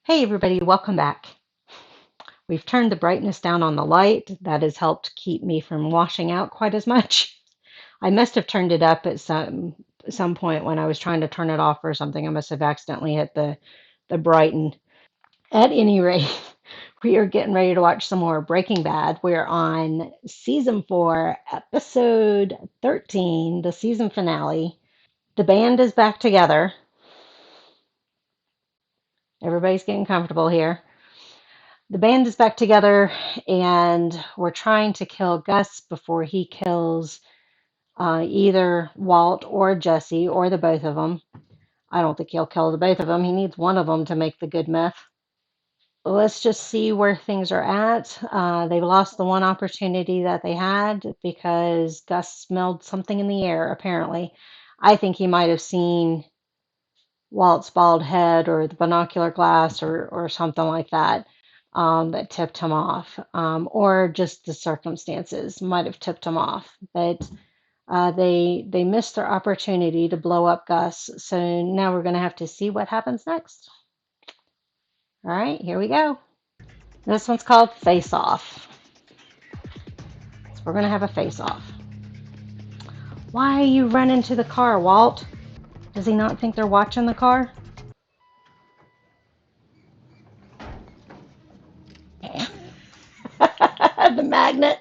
Hey everybody, welcome back. We've turned the brightness down on the light. That has helped keep me from washing out quite as much. I must have turned it up at some point when I was trying to turn it off or something. I must have accidentally hit the brighten. At any rate, we are getting ready to watch some more Breaking Bad. We're on season 4, episode 13, the season finale. The band is back together. Everybody's getting comfortable here. The band is back together, and we're trying to kill Gus before he kills either Walt or Jesse or the both of them. I don't think he'll kill the both of them. He needs one of them to make the good meth. Let's just see where things are at. They lost the one opportunity that they had because Gus smelled something in the air, apparently. I think he might have seen Walt's bald head or the binocular glass or something like that that tipped him off, or just the circumstances might have tipped him off. But they missed their opportunity to blow up Gus, so now we're going to have to see what happens next. All right, here we go. This one's called Face Off. So we're going to have a face off. Why you run into the car, Walt? Does he not think they're watching the car? The magnet.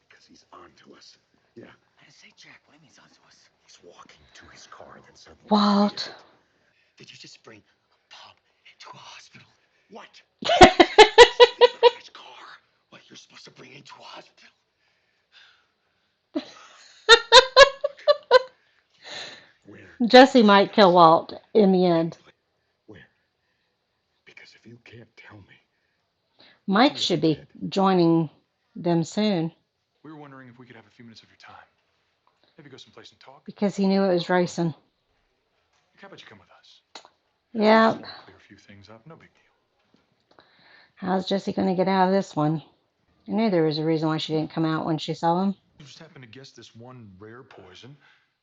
Because he's onto us. Yeah. Say, Jack, what do you mean he's onto us? He's walking to his car, then suddenly. Walt. Did you just bring a pup into a hospital? What? Leave it on his car. What, you're supposed to bring it to a hospital? Where? Jesse might kill Walt in the end. Where? Because if you can't tell me. Mike should be joining them soon We were wondering if we could have a few minutes of your time. Maybe go someplace and talk. because he knew it was racing. How about you come with us? Yeah. Just clear a few things up. No big deal. How's Jesse going to get out of this one? I knew there was a reason why she didn't come out when she saw him. You just happen to guess this one rare poison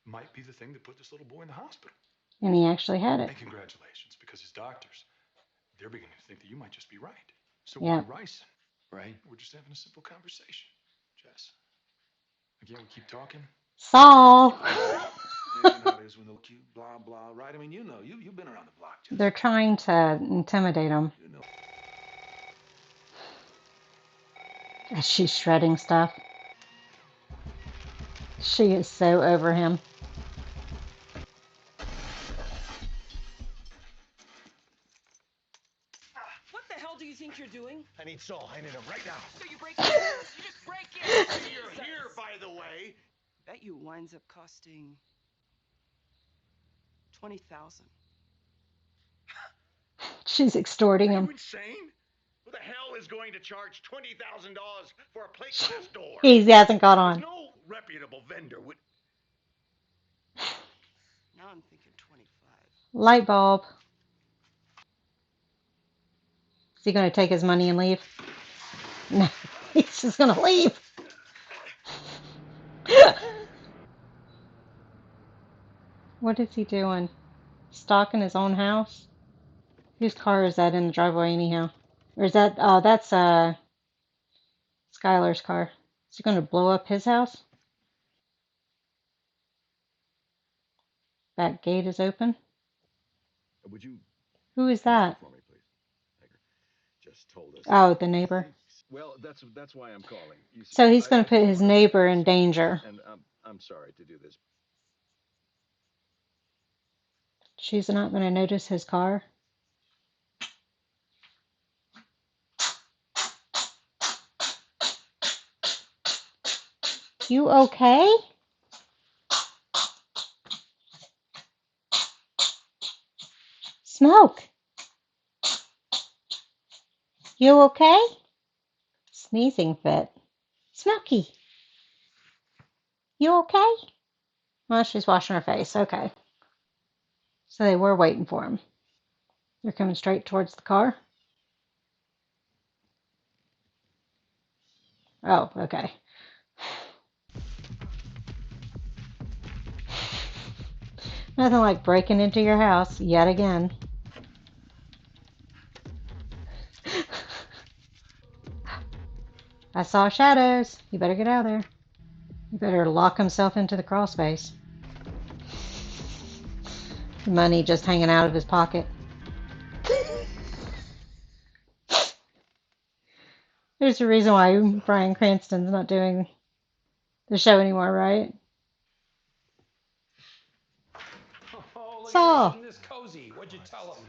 might be the thing that put this little boy in the hospital. And he actually had it. And congratulations, because his doctors, they're beginning to think that you might just be right. So Yeah. why ricin? Right? We're just having a simple conversation, Jess. Again, we keep talking. Saul. You know how it is when they look you, blah, blah, right? I mean, you know, you've been around the block, Jess. They're trying to intimidate him You know. as she's shredding stuff. She is so over him. What the hell do you think you're doing? I need Saul. I need him right now. So you break in? You just break in. You're here, by the way. Bet you winds up costing 20,000. She's extorting Are him. you insane? Who the hell is going to charge $20,000 for a plate glass door? He hasn't got on. No reputable vendor would. Now I'm thinking 25. Light bulb. Is he going to take his money and leave? No, he's just going to leave. What is he doing? Stalking his own house? Whose car is that in the driveway anyhow? Or is that, oh, that's Skylar's car. Is he going to blow up his house? That gate is open. Would you Who is that? for me, please? Hager just told us. Oh, the neighbor. Well, that's why I'm calling. You see, So he's going I to put just his wanted to neighbor tell in you danger. something, and I'm sorry to do this. She's not going to notice his car. You okay? Smoke. You okay? Sneezing fit. Smokey. You okay? Well, she's washing her face. Okay. So they were waiting for him. They're coming straight towards the car. Oh, okay. Nothing like breaking into your house yet again. I saw shadows. You better get out of there. You better lock himself into the crawl space. Money just hanging out of his pocket. There's a reason why Bryan Cranston's not doing the show anymore, right? Oh, look at this. Saw. Isn't this cozy? What'd you tell him?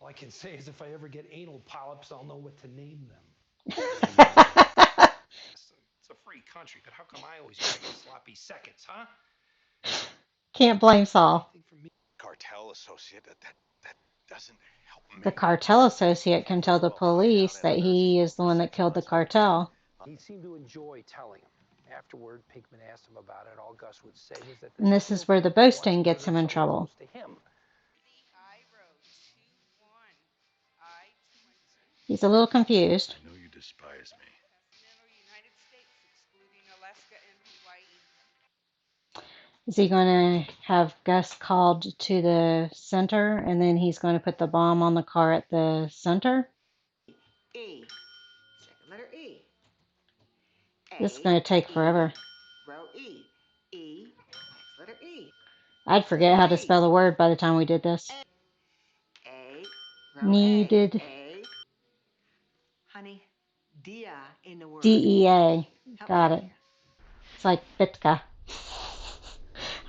All I can say is if I ever get anal polyps, I'll know what to name them. It's a free country, but how come I always get the sloppy seconds, huh? Can't blame Saul. Anything from me? Cartel associate. That doesn't help The me. cartel associate can tell the Well, hideout police in a that nursing he home is the for one that 6 killed the months. Okay. cartel. He seemed to enjoy telling him. Afterward, Pinkman asked him about it. All Gus would say was that And this this kill is where the feeling of boasting watching gets murder him of in someone trouble. close to him. I wrote 2-1. I to myself. He's a little confused. I know you despise me. Continental United States, excluding Alaska and Hawaii. Is he going to have Gus called to the center and then he's going to put the bomb on the car at the center? E. Second letter E. This is A, going to take E, forever. row E. E, next letter E. I'd Next letter forget how to E. spell the word by the time we did this. A, row A. Needed A. Honey, dia in the word. DEA. Help me Got out it. here. It's like Bitka.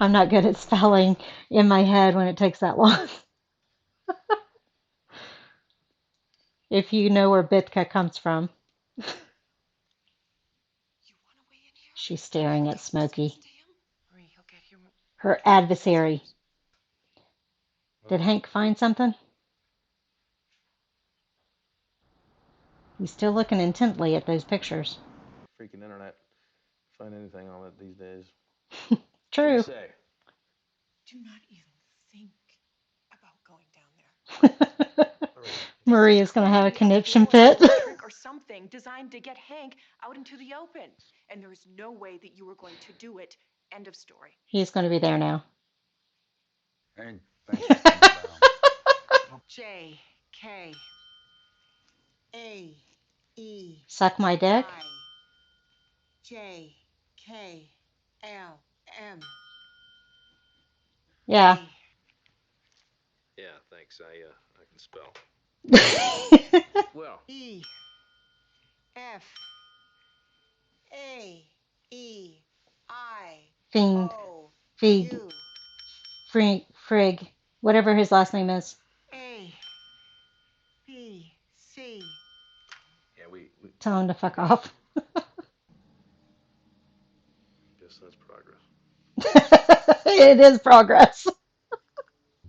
I'm not good at spelling in my head when it takes that long. If you know where Bitka comes from. You want to weigh in here? She's staring at This is Smokey, Sam? Marie, he'll get here. her adversary. What? Did Hank find something? He's still looking intently at those pictures. Freaking internet. Find anything on it these days. What'd you True. say? Do not even think about going down there. Marie is going to have a Clearly conniption ploy, fit. a trick or something designed to get Hank out into the open. And there is no way that you were going to do it. End of story. He's going to be there now. And thanks for coming down. J, K, A, E, Suck my dick? I, J, K, L, M. Yeah. Yeah, thanks. I can spell. Well, E, F, A, E, I, Fiend. O, Fig. U, Frig. Whatever his last name is. A, B, C. Yeah, we Tell him to fuck off. guess that's progress. It is progress.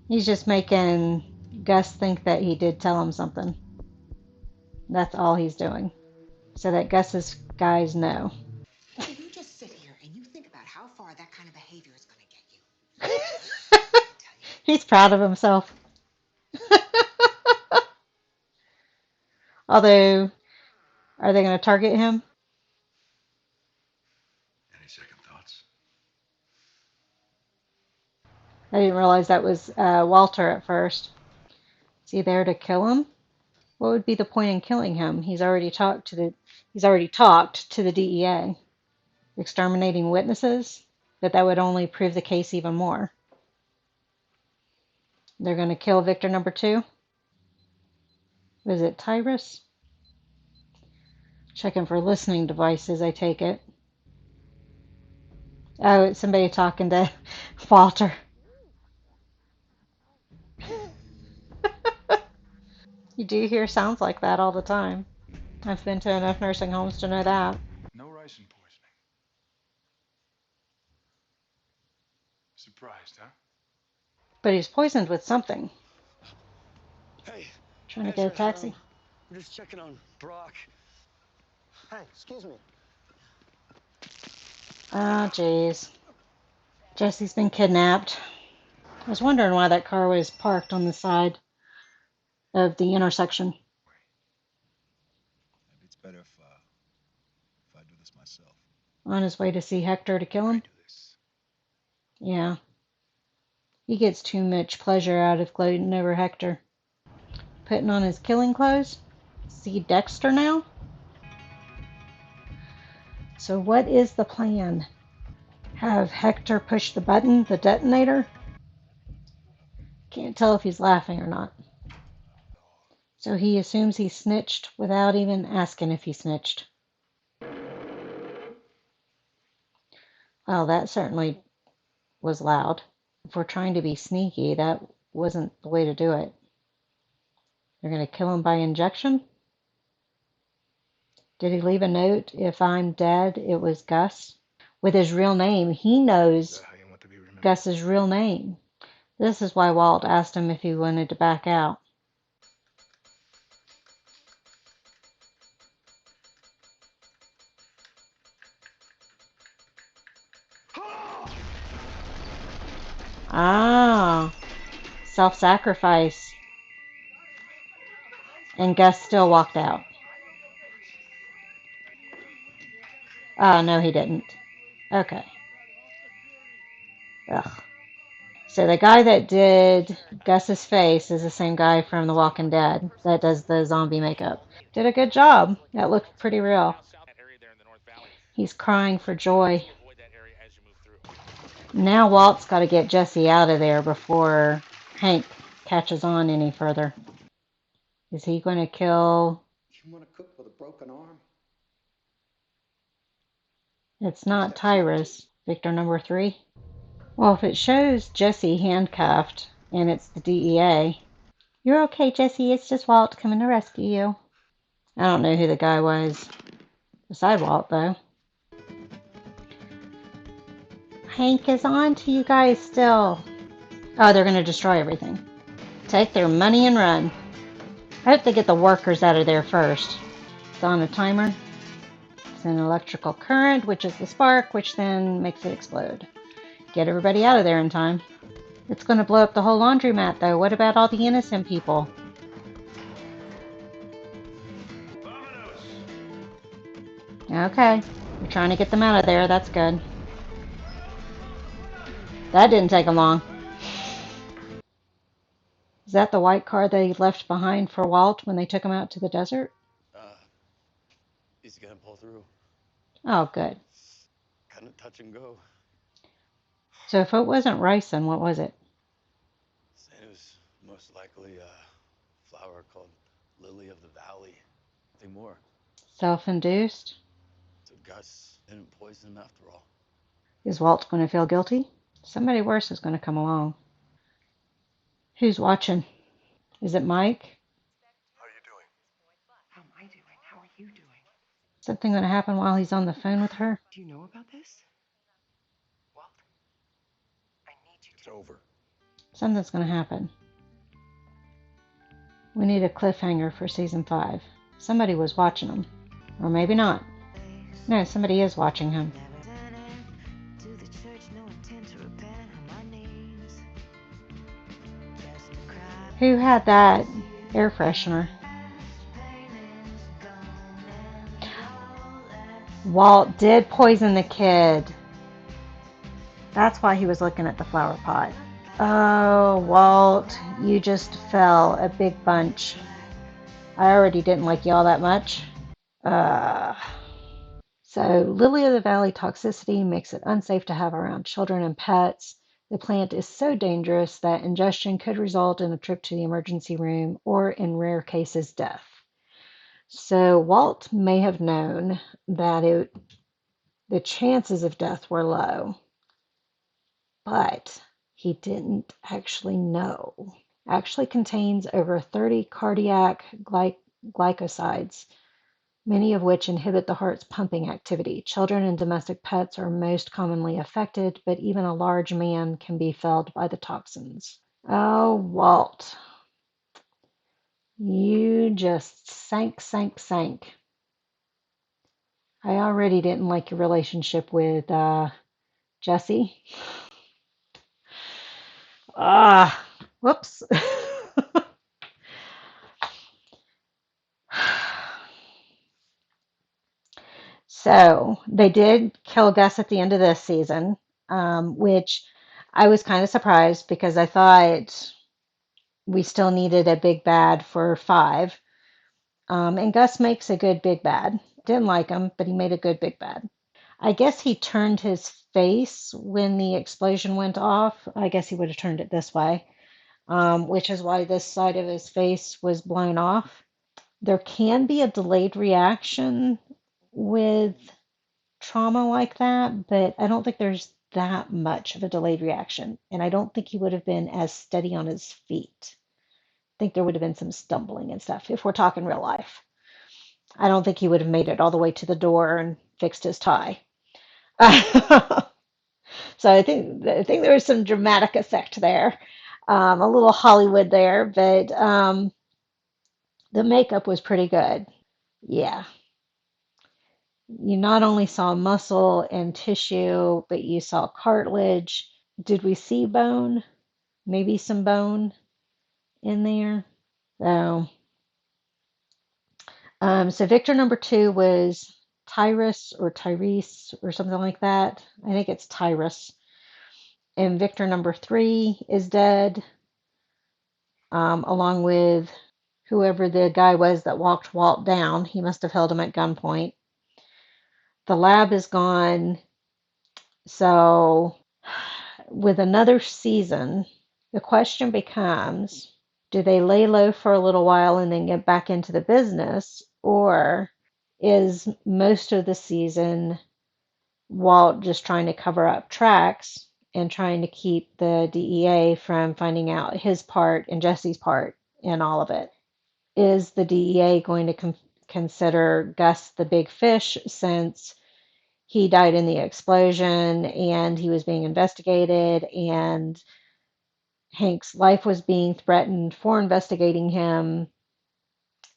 He's just making Gus think that he did tell him something. That's all he's doing. So that Gus's guys know. If you just sit here and you think about how far that kind of behavior is going to get you, I tell you. He's proud of himself. Although, are they going to target him? Any second thoughts? I didn't realize that was Walter at first. Is he there to kill him? What would be the point in killing him? He's already talked to the DEA, exterminating witnesses, but that would only prove the case even more. They're going to kill Victor number 2. Was it Tyrus? Checking for listening devices, I take it. Oh, it's somebody talking to Walter. You do hear sounds like that all the time. I've been to enough nursing homes to know that. No ricin poisoning. Surprised, huh? But he's poisoned with something. Hey, Trying to get a answer the taxi. phone. We're just checking on Brock. Hey, excuse me. Oh, jeez. Jesse's been kidnapped. I was wondering why that car was parked on the side of the intersection. Maybe it's better if I do this myself. On his way to see Hector to kill I him. do this. Yeah. He gets too much pleasure out of gloating over Hector. Putting on his killing clothes? see Dexter now. So what is the plan? Have Hector push the button, the detonator? Can't tell if he's laughing or not. So he assumes he snitched without even asking if he snitched. Well, that certainly was loud. If we're trying to be sneaky, that wasn't the way to do it. They're going to kill him by injection? Did he leave a note? If I'm dead, it was Gus. With his real name, he knows How you want to be remembered? Gus's real name. This is why Walt asked him if he wanted to back out. Ah, self-sacrifice. And Gus still walked out. Oh, no, he didn't. Okay. Ugh. So the guy that did Gus's face is the same guy from The Walking Dead that does the zombie makeup. Did a good job. That looked pretty real. He's crying for joy. Now Walt's got to get Jesse out of there before Hank catches on any further. Is he going to kill? You want to cook with a broken arm? It's not Tyrus, Victor number 3. Well, if it shows Jesse handcuffed and it's the DEA, you're okay, Jesse. It's just Walt coming to rescue you. I don't know who the guy was beside Walt, though. Hank is on to you guys still. Oh, they're going to destroy everything. Take their money and run. I hope they get the workers out of there first. It's on a timer. It's an electrical current, which is the spark, which then makes it explode. Get everybody out of there in time. It's going to blow up the whole laundromat, though. What about all the innocent people? Okay. You're trying to get them out of there. That's good. That didn't take them long. Is that the white car they left behind for Walt when they took him out to the desert? He's gonna pull through. Oh, good. Kind of touch and go. So if it wasn't ricin, what was it? Said it was most likely a flower called Lily of the Valley. Nothing more. Self-induced? So Gus didn't poison him after all. Is Walt going to feel guilty? Somebody worse is going to come along. Who's watching? Is it Mike? How are you doing? How am I doing? How are you doing? Something going to happen while he's on the phone with her? Do you know about this? Walt, I need you It's to. over. Something's going to happen. We need a cliffhanger for season 5. Somebody was watching him. Or maybe not. No, somebody is watching him. Who had that air freshener? Walt did poison the kid. That's why he was looking at the flower pot. Oh, Walt, you just fell a big bunch. I already didn't like you all that much. So Lily of the Valley toxicity makes it unsafe to have around children and pets. The plant is so dangerous that ingestion could result in a trip to the emergency room or, in rare cases, death. So Walt may have known that the chances of death were low, but he didn't actually know. Actually contains over 30 cardiac glycosides, many of which inhibit the heart's pumping activity. Children and domestic pets are most commonly affected, but even a large man can be felled by the toxins. Oh, Walt, you just sank. I already didn't like your relationship with Jesse. Whoops. So they did kill Gus at the end of this season, which I was kind of surprised because I thought we still needed a big bad for 5. And Gus makes a good big bad. Didn't like him, but he made a good big bad. I guess he turned his face when the explosion went off. I guess he would have turned it this way, which is why this side of his face was blown off. There can be a delayed reaction with trauma like that, but I don't think there's that much of a delayed reaction. And I don't think he would have been as steady on his feet. I think there would have been some stumbling and stuff if we're talking real life. I don't think he would have made it all the way to the door and fixed his tie. So I think there was some dramatic effect there, a little Hollywood there, but the makeup was pretty good. Yeah, you not only saw muscle and tissue, but you saw cartilage. Did we see bone? Maybe some bone in there. So, so victor number two was Tyrese or something like that. I think it's Tyrus. And victor number three is dead, along with whoever the guy was that walked Walt down. He must have held him at gunpoint. The lab is gone. So, with another season, the question becomes, do they lay low for a little while and then get back into the business? Or is most of the season Walt just trying to cover up tracks and trying to keep the DEA from finding out his part and Jesse's part in all of it? Is the DEA going to consider Gus the big fish since he died in the explosion and he was being investigated and Hank's life was being threatened for investigating him?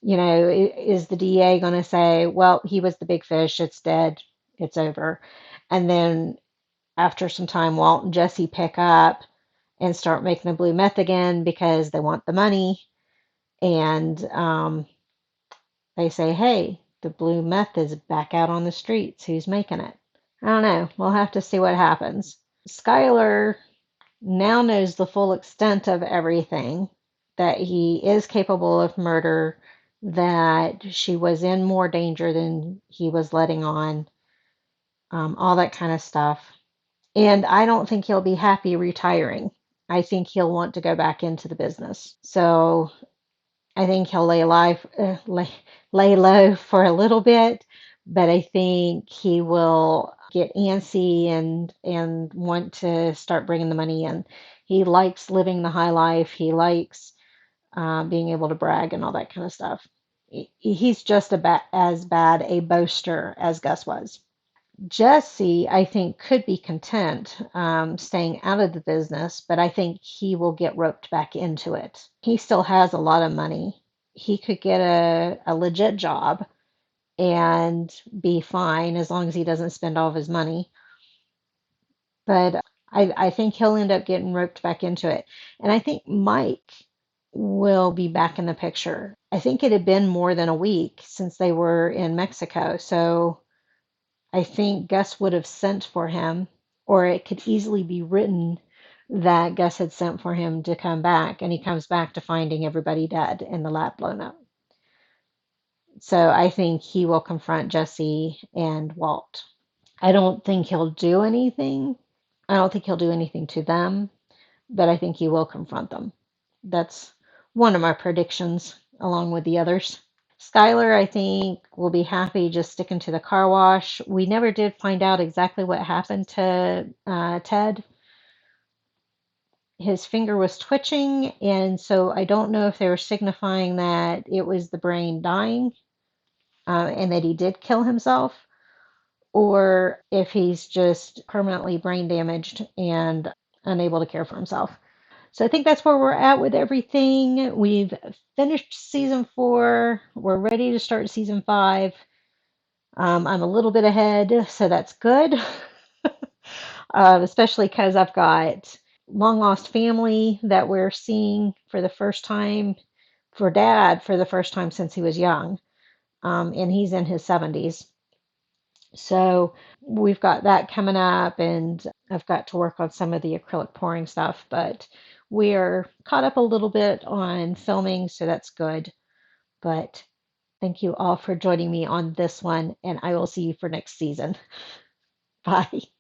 You know, is the DA going to say, well, he was the big fish, it's dead, it's over? And then after some time, Walt and Jesse pick up and start making the blue meth again because they want the money. And they say, hey, the blue meth is back out on the streets. Who's making it? I don't know. We'll have to see what happens. Skylar now knows the full extent of everything, that he is capable of murder, that she was in more danger than he was letting on, all that kind of stuff. And I don't think he'll be happy retiring. I think he'll want to go back into the business. So I think he'll lay low for a little bit, but I think he will get antsy and want to start bringing the money in. He likes living the high life. He likes being able to brag and all that kind of stuff. He's just as bad a boaster as Gus was. Jesse, I think, could be content staying out of the business, but I think he will get roped back into it. He still has a lot of money. He could get a legit job and be fine as long as he doesn't spend all of his money. But I think he'll end up getting roped back into it. And I think Mike will be back in the picture. I think it had been more than a week since they were in Mexico. So I think Gus would have sent for him, or it could easily be written that Gus had sent for him to come back, and he comes back to finding everybody dead and the lab blown up. So I think he will confront Jesse and Walt. I don't think he'll do anything. I don't think he'll do anything to them, but I think he will confront them. That's one of my predictions, along with the others. Skylar, I think, will be happy just sticking to the car wash. We never did find out exactly what happened to Ted. His finger was twitching, and so I don't know if they were signifying that it was the brain dying and that he did kill himself, or if he's just permanently brain damaged and unable to care for himself. So I think that's where we're at with everything. We've finished season 4. We're ready to start season 5. I'm a little bit ahead, so that's good, especially because I've got long lost family that we're seeing for the first time, for Dad for the first time since he was young, and he's in his 70s. So we've got that coming up, and I've got to work on some of the acrylic pouring stuff, but we're caught up a little bit on filming, so that's good. But Thank you all for joining me on this one, and I will see you for next season. Bye.